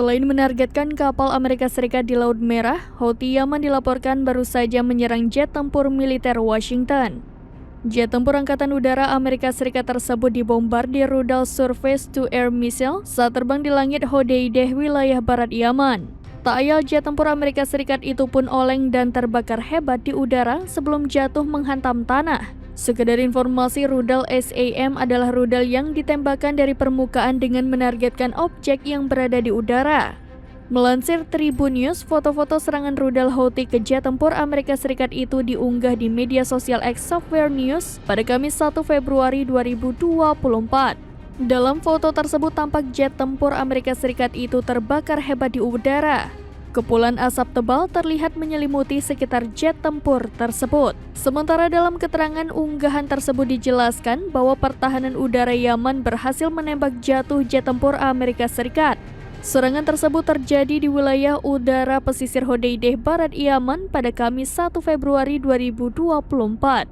Selain menargetkan kapal Amerika Serikat di Laut Merah, Houthi Yaman dilaporkan baru saja menyerang jet tempur militer Washington. Jet tempur Angkatan Udara Amerika Serikat tersebut dibombardir rudal surface-to-air missile saat terbang di langit Hodeideh, wilayah barat Yaman. Tak ayal jet tempur Amerika Serikat itu pun oleng dan terbakar hebat di udara sebelum jatuh menghantam tanah. Sekedar informasi, rudal SAM adalah rudal yang ditembakkan dari permukaan dengan menargetkan objek yang berada di udara. Melansir Tribun News, foto-foto serangan rudal Houthi ke jet tempur Amerika Serikat itu diunggah di media sosial X Software News pada Kamis 1 Februari 2024. Dalam foto tersebut tampak jet tempur Amerika Serikat itu terbakar hebat di udara. Kepulan asap tebal terlihat menyelimuti sekitar jet tempur tersebut. Sementara dalam keterangan unggahan tersebut dijelaskan bahwa pertahanan udara Yaman berhasil menembak jatuh jet tempur Amerika Serikat. Serangan tersebut terjadi di wilayah udara pesisir Hodeideh Barat Yaman pada Kamis 1 Februari 2024.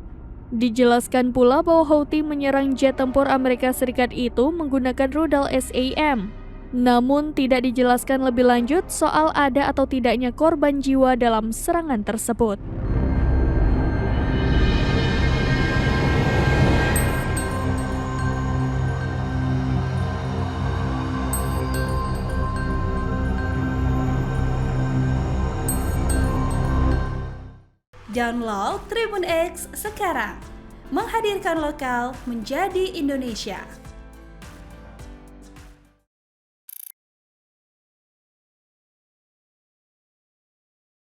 Dijelaskan pula bahwa Houthi menyerang jet tempur Amerika Serikat itu menggunakan rudal SAM. Namun tidak dijelaskan lebih lanjut soal ada atau tidaknya korban jiwa dalam serangan tersebut. Download Tribun X sekarang, menghadirkan lokal menjadi Indonesia.